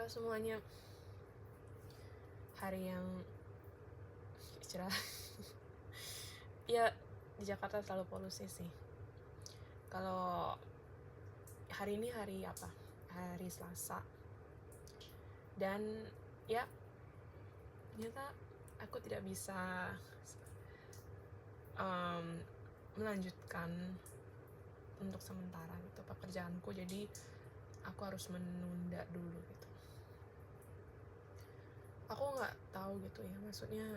semuanya, hari yang cerah. Ya, di Jakarta selalu polusi sih. Kalau hari ini hari apa? Hari Selasa. Dan ya, ternyata aku tidak bisa melanjutkan untuk sementara gitu pekerjaanku, jadi aku harus menunda dulu gitu. Aku nggak tahu gitu ya, maksudnya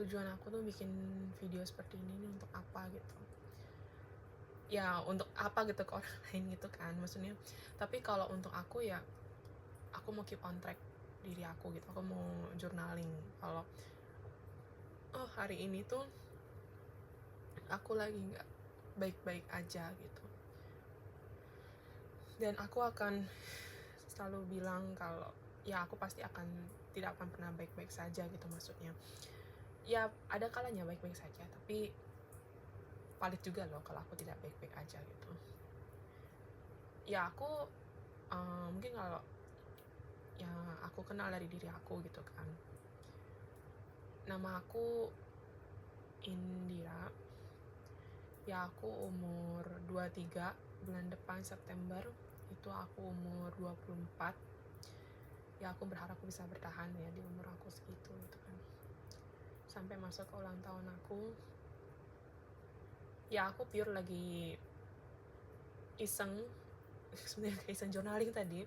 tujuan aku tuh bikin video seperti ini nih untuk apa gitu. Ya untuk apa gitu ke orang lain gitu kan maksudnya. Tapi kalau untuk aku ya, aku mau keep on track diri aku gitu. Aku mau journaling kalau hari ini tuh aku lagi nggak baik-baik aja gitu. Dan aku akan selalu bilang kalau ya aku pasti tidak akan pernah baik-baik saja gitu, maksudnya ya ada kalanya baik-baik saja, tapi valid juga loh kalau aku tidak baik-baik aja gitu. Ya aku mungkin kalau ya aku kenal dari diri aku gitu kan, nama aku Indira, ya aku umur 23, bulan depan September itu aku umur 24. Ya aku berharap aku bisa bertahan ya di umur aku segitu gitu kan, sampai masuk ke ulang tahun aku. Ya aku pure lagi iseng, sebenarnya kayak iseng journaling tadi.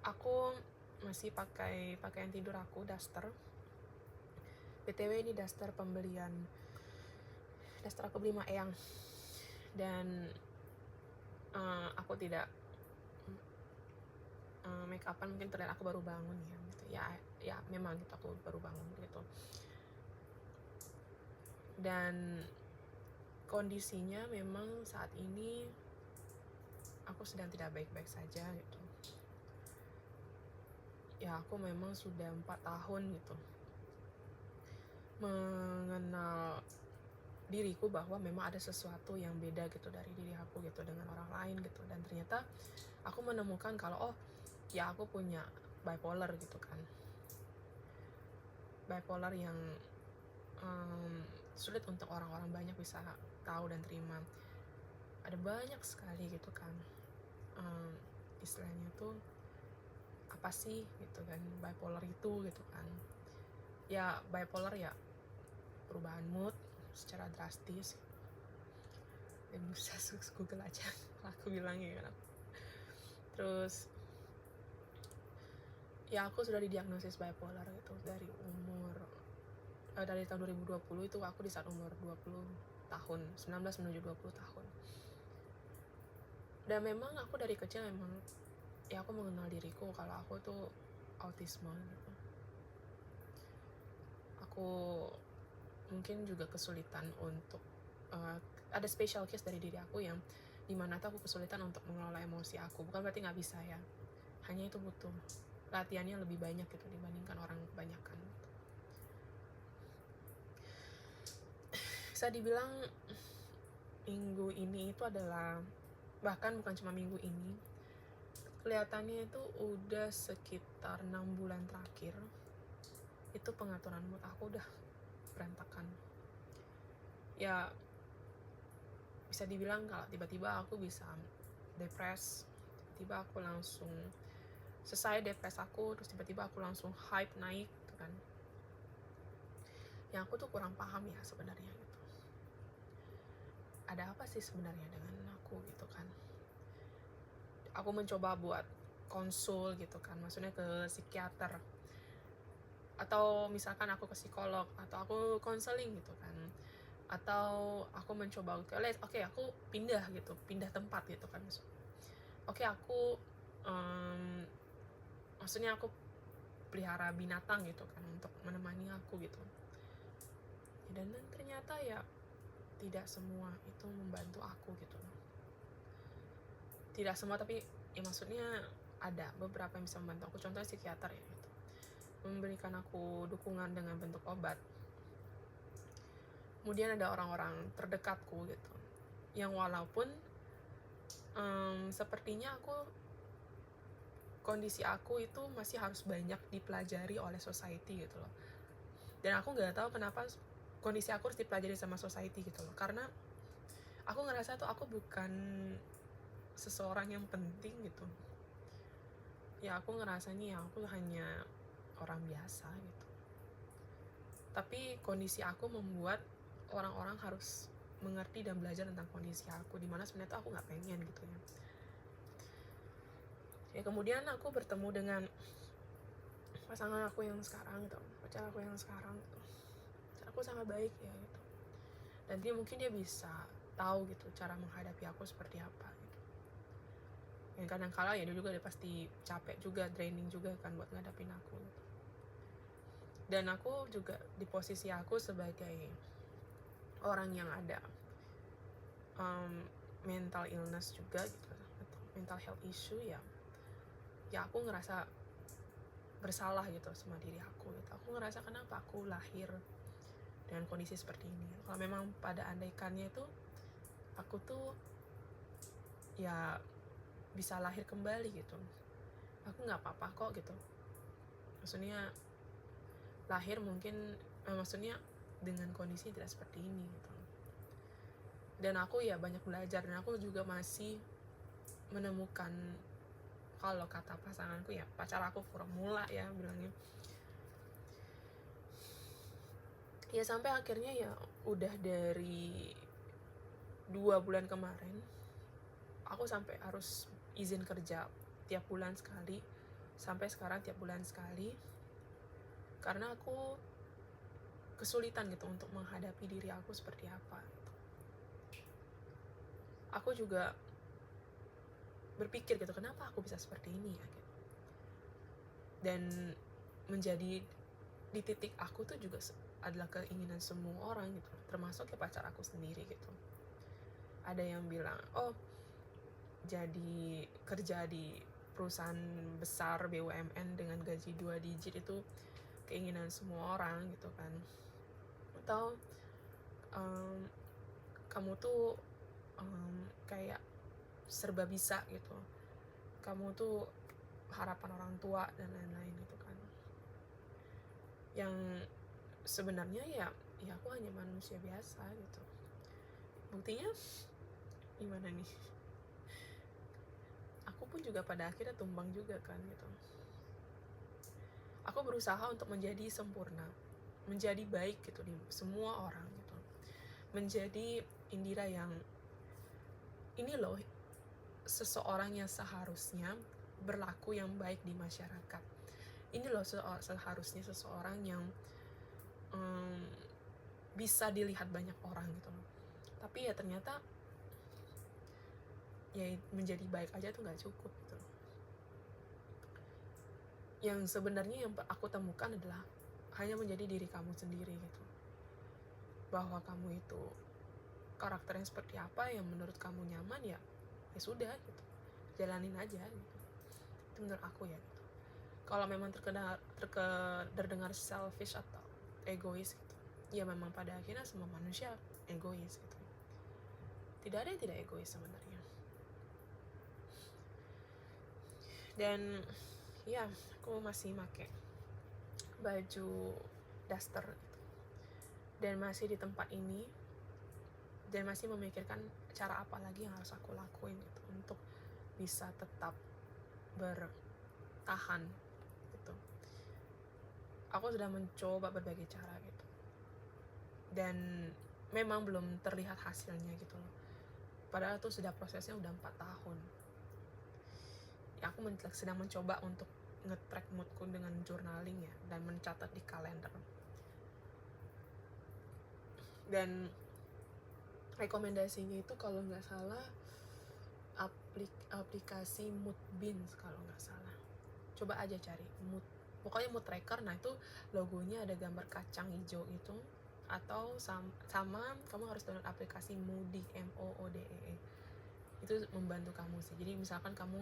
Aku masih pakai pakaian tidur aku, daster. BTW ini daster pembelian, daster aku beli sama Eyang. Dan aku tidak make upan, mungkin terlihat aku baru bangun ya gitu. Ya memang gitu, aku baru bangun gitu. Dan kondisinya memang saat ini aku sedang tidak baik-baik saja gitu. Ya aku memang sudah 4 tahun gitu mengenal diriku bahwa memang ada sesuatu yang beda gitu dari diri aku gitu dengan orang lain gitu. Dan ternyata aku menemukan kalau ya aku punya bipolar gitu kan. Bipolar yang sulit untuk orang-orang banyak bisa tahu dan terima. Ada banyak sekali gitu kan istilahnya tuh apa sih gitu kan bipolar itu gitu kan. Ya bipolar ya perubahan mood secara drastis. Dan bisa Google aja aku bilangnya kan. Terus ya aku sudah didiagnosis bipolar gitu dari tahun 2020. Itu aku di saat umur 20 tahun, 19 menuju 20 tahun. Dan memang aku dari kecil emang ya aku mengenal diriku kalau aku tuh autisme gitu. Aku mungkin juga kesulitan untuk ada special case dari diri aku yang dimana tuh aku kesulitan untuk mengelola emosi aku. Bukan berarti nggak bisa ya, hanya itu butuh latihannya lebih banyak gitu dibandingkan orang kebanyakan gitu. Bisa dibilang minggu ini itu adalah, bahkan bukan cuma minggu ini, kelihatannya itu udah sekitar 6 bulan terakhir itu pengaturan mood aku udah berantakan. Ya bisa dibilang kalau tiba-tiba aku bisa depres, tiba-tiba aku langsung selesai depres aku, terus tiba-tiba aku langsung hype naik gitu kan. Yang aku tuh kurang paham ya sebenarnya gitu. Ada apa sih sebenarnya dengan aku gitu kan. Aku mencoba buat konsul gitu kan, maksudnya ke psikiater, atau misalkan aku ke psikolog, atau aku konseling gitu kan, atau aku mencoba aku pindah tempat gitu kan. Aku maksudnya aku pelihara binatang gitu kan untuk menemani aku gitu. Dan ternyata ya tidak semua itu membantu aku gitu. Tidak semua, tapi ya maksudnya ada beberapa yang bisa membantu aku. Contohnya psikiater ya gitu, memberikan aku dukungan dengan bentuk obat. Kemudian ada orang-orang terdekatku gitu yang walaupun sepertinya aku kondisi aku itu masih harus banyak dipelajari oleh society gitu loh. Dan aku nggak tahu kenapa kondisi aku harus dipelajari sama society gitu loh, karena aku ngerasa tuh aku bukan seseorang yang penting gitu. Ya aku ngerasanya ya aku hanya orang biasa gitu. Tapi kondisi aku membuat orang-orang harus mengerti dan belajar tentang kondisi aku, dimana sebenarnya tuh aku nggak pengen gitu ya. Ya kemudian aku bertemu dengan pasangan aku yang sekarang gitu, pacar aku yang sekarang gitu. Pacar aku sangat baik ya gitu. Dan mungkin dia bisa tahu gitu cara menghadapi aku seperti apa gitu. Yang kadang-kala ya dia juga pasti capek juga, draining juga kan buat ngadapin aku gitu. Dan aku juga di posisi aku sebagai orang yang ada mental illness juga gitu, atau mental health issue ya aku ngerasa bersalah gitu sama diri aku gitu. Aku ngerasa kenapa aku lahir dengan kondisi seperti ini. Kalau memang pada andaikannya itu aku tuh ya bisa lahir kembali gitu, aku nggak apa-apa kok gitu. Maksudnya lahir mungkin maksudnya dengan kondisi tidak seperti ini gitu. Dan aku ya banyak belajar, dan aku juga masih menemukan, kalau kata pasanganku ya pacar aku formula ya bilangnya, ya sampai akhirnya ya udah dari 2 bulan kemarin aku sampai harus izin kerja tiap bulan sekali, sampai sekarang tiap bulan sekali, karena aku kesulitan gitu untuk menghadapi diri aku seperti apa gitu. Aku juga berpikir gitu, kenapa aku bisa seperti ini ya gitu. Dan menjadi di titik aku tuh juga adalah keinginan semua orang gitu, termasuk ya pacar aku sendiri gitu. Ada yang bilang, oh jadi kerja di perusahaan besar BUMN dengan gaji 2 digit itu keinginan semua orang gitu kan. Atau kamu tuh kayak serba bisa gitu, kamu tuh harapan orang tua dan lain-lain gitu kan. Yang sebenarnya ya aku hanya manusia biasa gitu. Buktinya gimana nih, aku pun juga pada akhirnya tumbang juga kan gitu. Aku berusaha untuk menjadi sempurna, menjadi baik gitu di semua orang gitu, menjadi Indira yang ini loh, seseorang yang seharusnya berlaku yang baik di masyarakat. Ini loh seharusnya seseorang yang bisa dilihat banyak orang gitu loh. Tapi ya ternyata ya menjadi baik aja tuh nggak cukup gitu loh. Yang sebenarnya yang aku temukan adalah hanya menjadi diri kamu sendiri gitu, bahwa kamu itu karakternya seperti apa yang menurut kamu nyaman, ya sudah gitu, jalanin aja gitu. Itu menurut aku ya gitu. Kalau memang terdengar selfish atau egois gitu, ya memang pada akhirnya semua manusia egois gitu. Tidak ada yang tidak egois sebenarnya. Dan ya aku masih pakai baju daster gitu, dan masih di tempat ini, dan masih memikirkan cara apa lagi yang harus aku lakuin gitu untuk bisa tetap bertahan gitu. Aku sudah mencoba berbagai cara gitu, dan memang belum terlihat hasilnya gitu loh. Padahal tuh sudah prosesnya udah 4 tahun. Ya, aku sedang mencoba untuk nge-track moodku dengan journaling ya, dan mencatat di kalender. Dan rekomendasinya itu kalau nggak salah aplikasi Moodbeans kalau nggak salah. Coba aja cari pokoknya mood tracker. Nah itu logonya ada gambar kacang hijau itu, atau sama kamu harus download aplikasi Moodee, MOODEE. Itu membantu kamu sih. Jadi misalkan kamu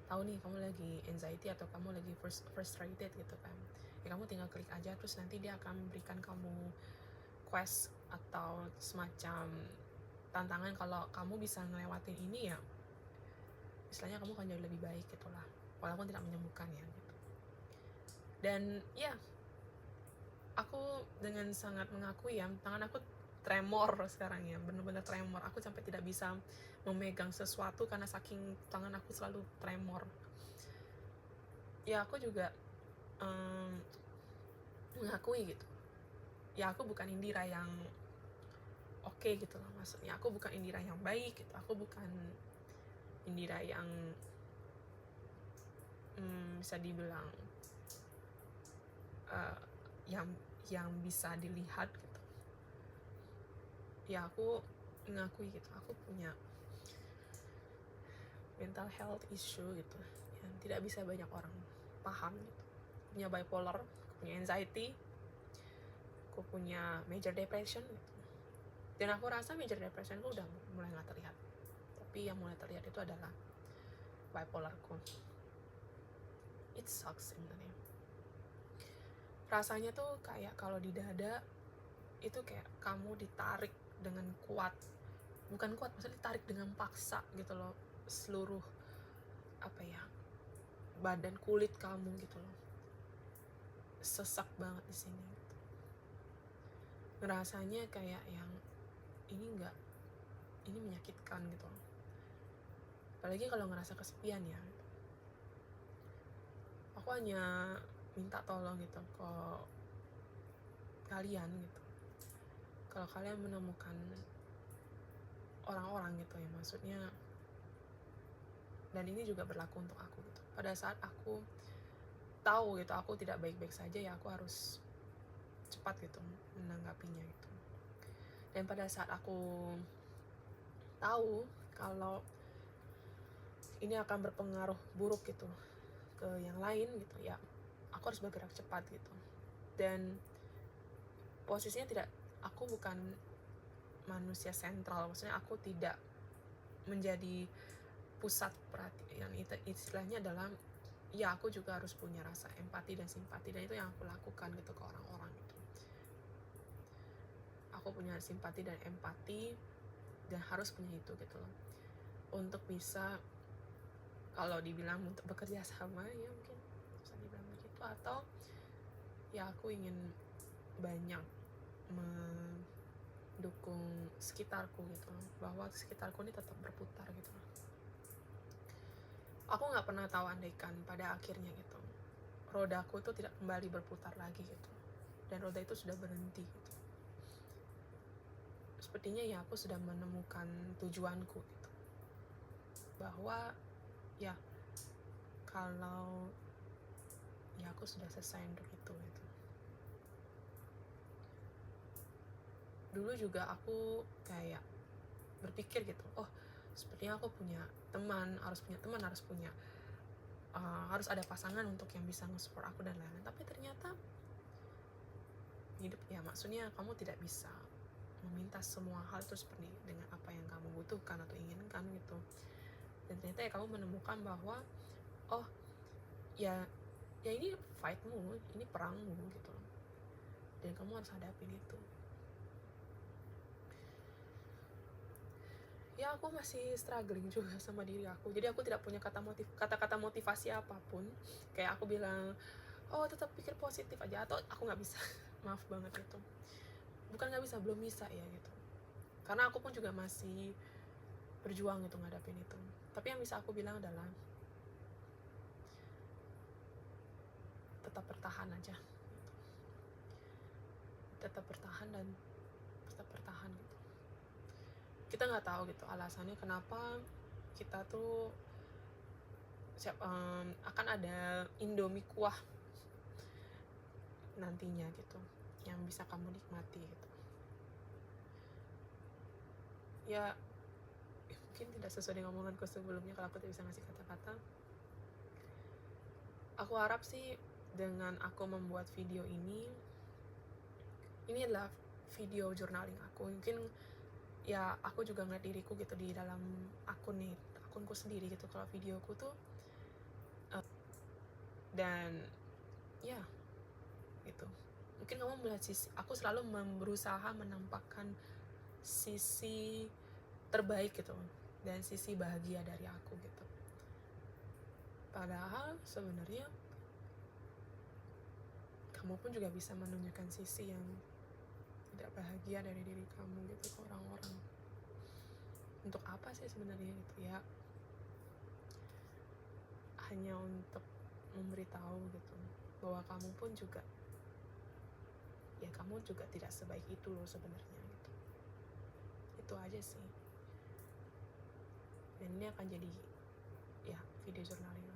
tahu nih kamu lagi anxiety atau kamu lagi frustrated gitu kan, ya kamu tinggal klik aja, terus nanti dia akan berikan kamu quest atau semacam tantangan. Kalau kamu bisa ngelewatin ini ya istilahnya kamu akan jadi lebih baik gitulah. walaupun tidak menyembuhkannya gitu. Dan ya, aku dengan sangat mengakui ya, tangan aku tremor sekarang ya, bener-bener tremor. Aku sampai tidak bisa memegang sesuatu karena saking tangan aku selalu tremor. Ya aku juga mengakui gitu, ya aku bukan Indira yang oke gitu loh, maksudnya aku bukan Indira yang baik gitu, aku bukan Indira yang bisa dibilang yang bisa dilihat gitu. Ya aku mengakui gitu, aku punya mental health issue gitu yang tidak bisa banyak orang paham gitu. Punya bipolar, aku punya anxiety, aku punya major depression gitu. Dan aku rasa major depression ku udah mulai gak terlihat, tapi yang mulai terlihat itu adalah bipolarku. It sucks sebenarnya. Rasanya tuh kayak kalau di dada itu kayak kamu ditarik dengan kuat, bukan kuat, maksudnya ditarik dengan paksa gitu loh, seluruh badan kulit kamu gitu loh, sesak banget di sini gitu. Rasanya kayak yang ini menyakitkan gitu loh, apalagi kalau ngerasa kesepian ya. Aku hanya minta tolong gitu ke kalian gitu, kalau kalian menemukan orang-orang gitu ya, maksudnya, dan ini juga berlaku untuk aku gitu, pada saat aku tahu gitu aku tidak baik-baik saja, ya aku harus cepat gitu menanggapinya gitu. Dan pada saat aku tahu kalau ini akan berpengaruh buruk gitu ke yang lain gitu, ya aku harus bergerak cepat gitu. Dan posisinya aku bukan manusia sentral, maksudnya aku tidak menjadi pusat perhatian. Istilahnya adalah ya aku juga harus punya rasa empati dan simpati, dan itu yang aku lakukan gitu ke orang-orang gitu. Aku punya simpati dan empati dan harus punya itu gitu loh, untuk bisa, kalau dibilang untuk bekerja sama ya mungkin bisa dibilang begitu, atau ya aku ingin banyak mendukung sekitarku gitu, bahwa sekitarku ini tetap berputar gitu. Aku nggak pernah tahu andaikan pada akhirnya gitu rodaku itu tidak kembali berputar lagi gitu, dan roda itu sudah berhenti gitu. Sepertinya ya aku sudah menemukan tujuanku gitu, bahwa ya kalau ya aku sudah selesai untuk itu gitu. Dulu juga aku kayak berpikir gitu, oh sepertinya aku punya teman, harus ada pasangan untuk yang bisa nge-support aku dan lain-lain. Tapi ternyata hidup ya, maksudnya kamu tidak bisa meminta semua hal itu seperti dengan apa yang kamu butuhkan atau inginkan gitu. Dan ternyata ya kamu menemukan bahwa oh ya ini fightmu, ini perangmu gitu, dan kamu harus hadapin itu. Ya aku masih struggling juga sama diri aku, jadi aku tidak punya kata-kata motivasi apapun. Kayak aku bilang, oh tetap pikir positif aja, atau aku nggak bisa. Maaf banget itu, bukan nggak bisa, belum bisa ya gitu, karena aku pun juga masih berjuang gitu ngadapin itu. Tapi yang bisa aku bilang adalah tetap bertahan aja gitu. Tetap bertahan dan tetap bertahan gitu. Kita nggak tahu gitu alasannya kenapa kita tuh akan ada Indomie kuah nantinya gitu yang bisa kamu nikmati gitu. Ya mungkin tidak sesuai dengan omonganku sebelumnya kalau aku tidak bisa ngasih kata-kata. Aku harap sih dengan aku membuat video ini adalah video journaling aku. Mungkin ya aku juga ngeliat diriku gitu di dalam akunku sendiri gitu kalau videoku tuh dan ya gitu. Mungkin kamu melihat sisi aku selalu berusaha menampakkan sisi terbaik gitu dan sisi bahagia dari aku gitu. Padahal sebenarnya kamu pun juga bisa menunjukkan sisi yang tidak bahagia dari diri kamu gitu ke orang-orang. Untuk apa sih sebenarnya gitu ya? Hanya untuk memberitahu gitu bahwa kamu pun juga, ya kamu juga tidak sebaik itu loh sebenarnya gitu. Itu aja sih. Dan ini akan jadi ya video jurnalnya